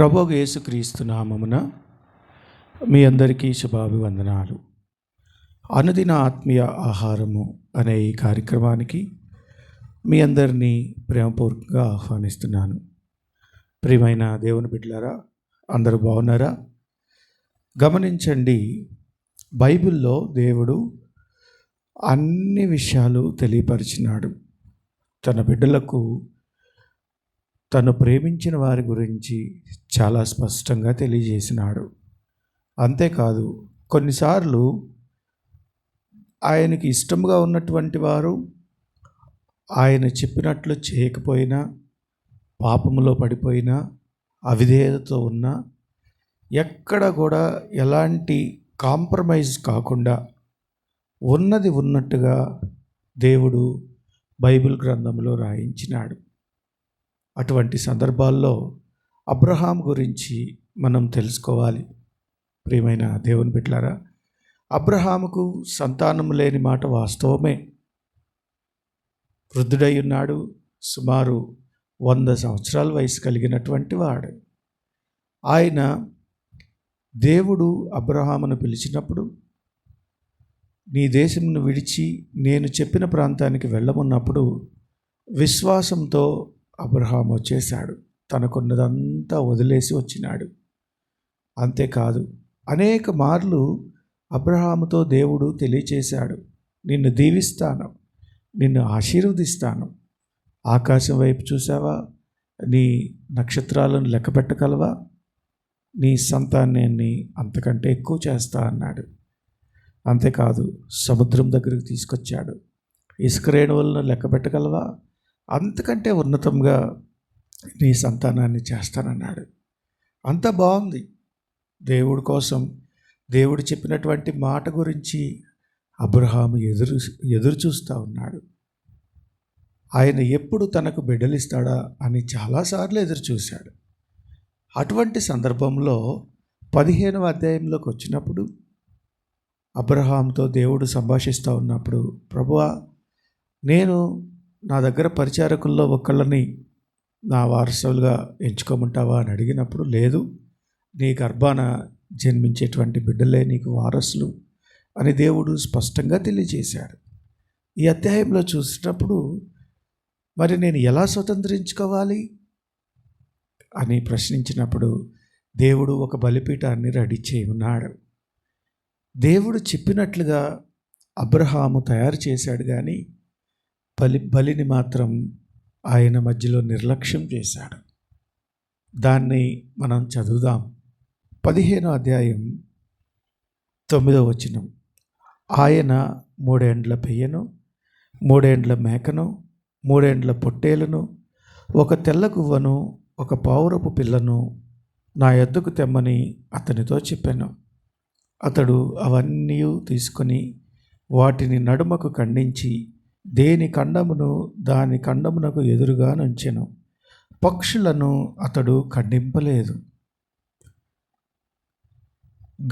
ప్రభువు యేసుక్రీస్తు నామమున మీ అందరికీ శుభాభివందనాలు. అనుదిన ఆత్మీయ ఆహారము అనే ఈ కార్యక్రమానికి మీ అందరినీ ప్రేమపూర్వకంగా ఆహ్వానిస్తున్నాను. ప్రియమైన దేవుని బిడ్డలారా, అందరూ బాగున్నారా? గమనించండి, బైబిల్లో దేవుడు అన్ని విషయాలు తెలియపరిచినాడు. తన బిడ్డలకు తను ప్రేమించిన వారి గురించి చాలా స్పష్టంగా తెలియజేసినాడు. అంతేకాదు, కొన్నిసార్లు ఆయనకి ఇష్టంగా ఉన్నటువంటి వారు ఆయన చెప్పినట్లు చేయకపోయినా, పాపములో పడిపోయినా, అవిధేయతతో ఉన్నా, ఎక్కడ కూడా ఎలాంటి కాంప్రమైజ్ కాకుండా ఉన్నది ఉన్నట్టుగా దేవుడు బైబిల్ గ్రంథంలో రాయించినాడు. అటువంటి సందర్భాల్లో అబ్రహాం గురించి మనం తెలుసుకోవాలి. ప్రియమైన దేవుని బిడ్డలారా, అబ్రహాముకు సంతానం లేని మాట వాస్తవమే. వృద్ధుడై ఉన్నాడు, సుమారు 100 సంవత్సరాల వయసు కలిగినటువంటి వాడు. ఆయన దేవుడు అబ్రహామును పిలిచినప్పుడు, నీ దేశమును విడిచి నేను చెప్పిన ప్రాంతానికి వెళ్ళమన్నప్పుడు విశ్వాసంతో అబ్రహాం వచ్చేశాడు. తనకున్నదంతా వదిలేసి వచ్చినాడు. అంతేకాదు, అనేక మార్లు అబ్రహాముతో దేవుడు తెలియచేశాడు, నిన్ను దీవిస్తాను, నిన్ను ఆశీర్వదిస్తాను. ఆకాశం వైపు చూసావా? నీ నక్షత్రాలను లెక్క పెట్టగలవా? నీ సంతానాన్ని అంతకంటే ఎక్కువ చేస్తా అన్నాడు. అంతేకాదు, సముద్రం దగ్గరికి తీసుకొచ్చాడు. ఇసుక రేణువులను లెక్క పెట్టగలవా? అంతకంటే ఉన్నతంగా నీ సంతానాన్ని చేస్తానన్నాడు. అంత బాగుంది. దేవుడి కోసం దేవుడు చెప్పినటువంటి మాట గురించి అబ్రహాము ఎదురు చూస్తూ ఉన్నాడు. ఆయన ఎప్పుడు తనకు బిడ్డలిస్తాడా అని చాలాసార్లు ఎదురు చూశాడు. అటువంటి సందర్భంలో 15వ అధ్యాయంలోకి వచ్చినప్పుడు అబ్రహాంతో దేవుడు సంభాషిస్తూ ఉన్నప్పుడు, ప్రభువా, నేను నా దగ్గర పరిచారకుల్లో ఒకళ్ళని నా వారసులుగా ఎంచుకోమంటావా అని అడిగినప్పుడు, లేదు, నీ గర్భాన జన్మించేటువంటి బిడ్డలే నీకు వారసులు అని దేవుడు స్పష్టంగా తెలియజేశాడు. ఈ అధ్యాయంలో చూసినప్పుడు, మరి నేను ఎలా స్వతంత్రించుకోవాలి అని ప్రశ్నించినప్పుడు దేవుడు ఒక బలిపీఠాన్ని రెడీ చేయమన్నాడు. దేవుడు చెప్పినట్లుగా అబ్రహాము తయారు చేశాడు, కానీ బలిని మాత్రం ఆయన మధ్యలో నిర్లక్ష్యం చేశాడు. దాన్ని మనం చదువుదాం. 15వ అధ్యాయం 9వ వచనం. ఆయన 3 ఏండ్ల పెయ్యను, 3 ఏండ్ల మేకను, 3 ఏండ్ల పొట్టేలను, ఒక తెల్ల గువ్వను, ఒక పావురపు పిల్లను నా యొద్దకు తెమ్మని అతనితో చెప్పాను. అతడు అవన్నీ తీసుకొని వాటిని నడుమకు ఖండించి దేని ఖండమును దాని ఖండమునకు ఎదురుగా నుంచెను. పక్షులను అతడు ఖండింపలేదు.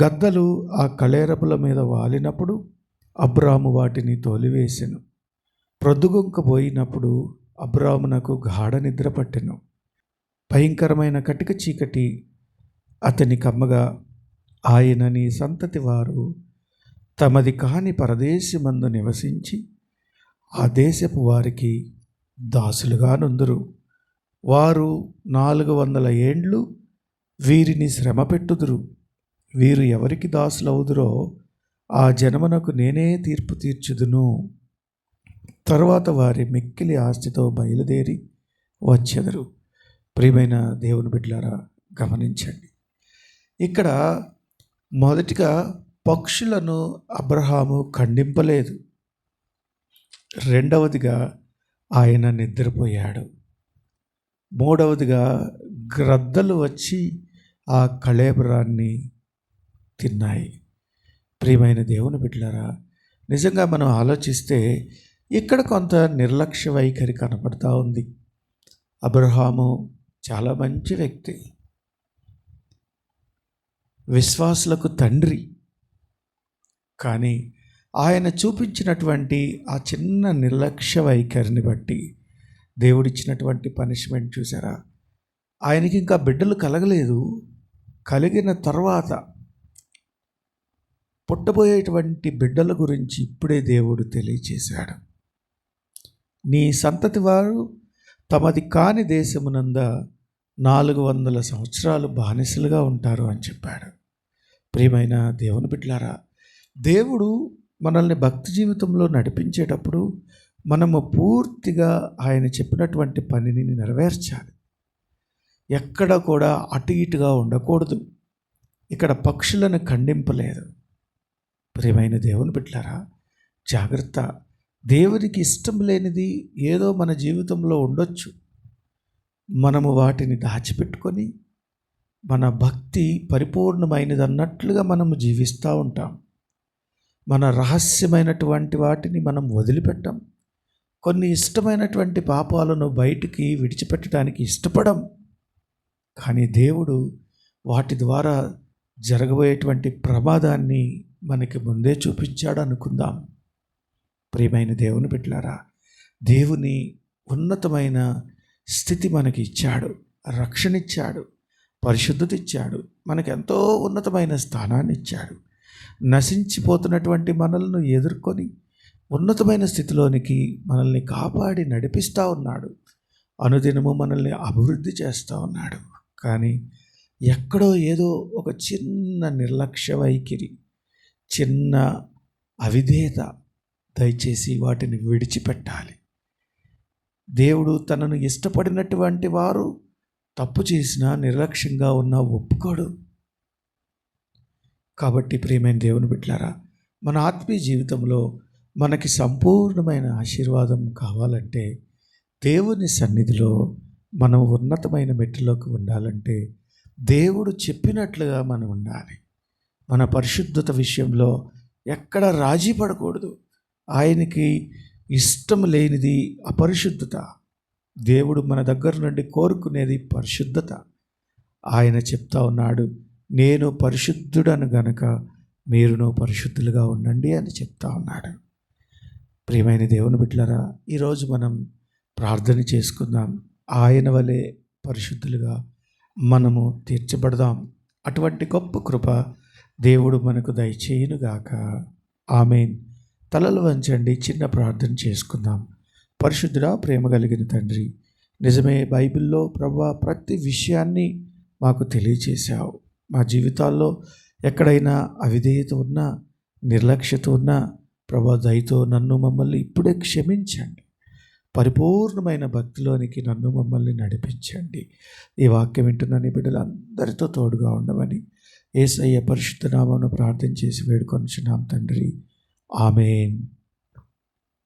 గద్దలు ఆ కళేరపుల మీద వాలినప్పుడు అబ్రాము వాటిని తోలివేసెను. ప్రొద్దుగుంకపోయినప్పుడు అబ్రామునకు గాఢ నిద్ర పట్టెను. భయంకరమైన కటిక చీకటి అతని కమ్మగా, ఆయన నీ సంతతి వారు తమది కాని పరదేశమందు నివసించి ఆ దేశపు వారికి దాసులుగా నుందురు. వారు 400 ఏండ్లు వీరిని శ్రమ పెట్టుదురు. వీరు ఎవరికి దాసులవుదురో ఆ జనమునకు నేనే తీర్పు తీర్చుదును. తరువాత వారి మిక్కిలి ఆస్తితో బయలుదేరి వచ్చెదరు. ప్రియమైన దేవుని బిడ్డలారా, గమనించండి, ఇక్కడ మొదటిగా పక్షులను అబ్రహాము ఖండింపలేదు. రెండవదిగా ఆయన నిద్రపోయాడు. మూడవదిగా గ్రద్దలు వచ్చి ఆ కళేబరాన్ని తిన్నాయి. ప్రియమైన దేవుని బిడ్డలారా, నిజంగా మనం ఆలోచిస్తే ఇక్కడ కొంత నిర్లక్ష్య వైఖరి కనపడతా ఉంది. అబ్రహాము చాలా మంచి వ్యక్తి, విశ్వాసులకు తండ్రి. కానీ ఆయన చూపించినటువంటి ఆ చిన్న నిర్లక్ష్య వైఖరిని బట్టి దేవుడిచ్చినటువంటి పనిష్మెంట్ చూసారా? ఆయనకి ఇంకా బిడ్డలు కలగలేదు. కలిగిన తర్వాత పుట్టబోయేటువంటి బిడ్డల గురించి ఇప్పుడే దేవుడు తెలియచేశాడు. నీ సంతతి వారు తమది కాని దేశమునంద 400 సంవత్సరాలు బానిసలుగా ఉంటారు అని చెప్పాడు. ప్రియమైన దేవుని బిడ్డలారా, దేవుడు మనల్ని భక్తి జీవితంలో నడిపించేటప్పుడు మనము పూర్తిగా ఆయన చెప్పినటువంటి పనిని నెరవేర్చాలి. ఎక్కడ కూడా అటు ఇటుగా ఉండకూడదు. ఇక్కడ పక్షులను ఖండింపలేదు. ప్రియమైన దేవుని బిడ్డలారా, జాగ్రత్త. దేవునికి ఇష్టం లేనిది ఏదో మన జీవితంలో ఉండొచ్చు. మనము వాటిని దాచిపెట్టుకొని మన భక్తి పరిపూర్ణమైనది అన్నట్లుగా మనము జీవిస్తూ ఉంటాం. మన రహస్యమైనటువంటి వాటిని మనం వదిలిపెట్టాం. కొన్ని ఇష్టమైనటువంటి పాపాలను బయటికి విడిచిపెట్టడానికి ఇష్టపడం. కానీ దేవుడు వాటి ద్వారా జరగబోయేటువంటి ప్రమాదాన్ని మనకి ముందే చూపించాడు అనుకుందాం. ప్రియమైన దేవుని బిడ్డలారా, దేవుని ఉన్నతమైన స్థితి మనకి ఇచ్చాడు, రక్షణ ఇచ్చాడు, పరిశుద్ధత ఇచ్చాడు, మనకెంతో ఉన్నతమైన స్థానాన్ని ఇచ్చాడు. నశించిపోతున్నటువంటి మనల్ని ఎదుర్కొని ఉన్నతమైన స్థితిలోనికి మనల్ని కాపాడి నడిపిస్తూ ఉన్నాడు. అనుదినము మనల్ని అభివృద్ధి చేస్తూ ఉన్నాడు. కానీ ఎక్కడో ఏదో ఒక చిన్న నిర్లక్ష్య వైఖరి, చిన్న అవిధేయత, దయచేసి వాటిని విడిచిపెట్టాలి. దేవుడు తనను ఇష్టపడినటువంటి వారు తప్పు చేసినా నిర్లక్ష్యంగా ఉన్నా ఒప్పుకోడు. కాబట్టి ప్రియమైన దేవుని బిడ్డలారా, మన ఆత్మీయ జీవితంలో మనకి సంపూర్ణమైన ఆశీర్వాదం కావాలంటే, దేవుని సన్నిధిలో మనం ఉన్నతమైన మెట్టులోకి ఉండాలంటే దేవుడు చెప్పినట్లుగా మనం ఉండాలి. మన పరిశుద్ధత విషయంలో ఎక్కడ రాజీ పడకూడదు. ఆయనకి ఇష్టం లేనిది అపరిశుద్ధత. దేవుడు మన దగ్గర నుండి కోరుకునేది పరిశుద్ధత. ఆయన చెప్తా ఉన్నాడు, నేను పరిశుద్ధుడను గనక మీరును పరిశుద్ధులుగా ఉండండి అని చెప్తా ఉన్నాడు. ప్రియమైన దేవుని బిడ్డలారా, ఈరోజు మనం ప్రార్థన చేసుకుందాం. ఆయన వలె పరిశుద్ధులుగా మనము తీర్చబడదాం. అటువంటి గొప్ప కృప దేవుడు మనకు దయచేయునుగాక. ఆమేన్. తలలు వంచండి, చిన్న ప్రార్థన చేసుకుందాం. పరిశుద్ధుడా, ప్రేమ కలిగిన తండ్రి, నిజమే బైబిల్లో ప్రభువా ప్రతి విషయాన్ని మాకు తెలియచేశావు. మా జీవితాల్లో ఎక్కడైనా అవిధేయత ఉన్నా, నిర్లక్ష్యత ఉన్నా ప్రభువా దయతో నన్ను మమ్మల్ని ఇప్పుడే క్షమించండి. పరిపూర్ణమైన భక్తిలోనికి నన్ను మమ్మల్ని నడిపించండి. ఈ వాక్యం వింటున్న నీ బిడ్డలందరితో తోడుగా ఉండమని యేసయ్య పరిశుద్ధ నామమున ప్రార్థన చేసి వేడుకొనుచున్నాం తండ్రి. ఆమేన్.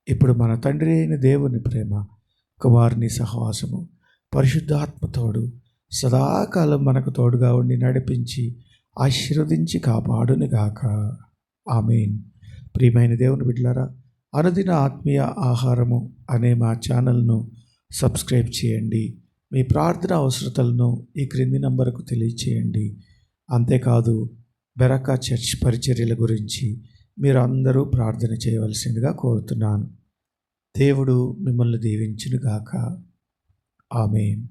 ఇప్పుడు మన తండ్రి అయిన దేవుని ప్రేమ, కుమారుని సహవాసము, పరిశుద్ధాత్మ తోడు సదాకాలం మనకు తోడుగా ఉండి నడిపించి ఆశీర్వదించి కాపాడునుగాక. ఆమేన్. ప్రియమైన దేవుని బిడ్డలారా, అనుదిన ఆత్మీయ ఆహారము అనే మా ఛానల్ను సబ్స్క్రైబ్ చేయండి. మీ ప్రార్థన అవసరతలను ఈ క్రింది నంబరుకు తెలియచేయండి. అంతేకాదు, బెరకా చర్చ్ పరిచర్యల గురించి మీరు అందరూ ప్రార్థన చేయవలసిందిగా కోరుతున్నాను. దేవుడు మిమ్మల్ని దీవించునుగాక. ఆమేన్.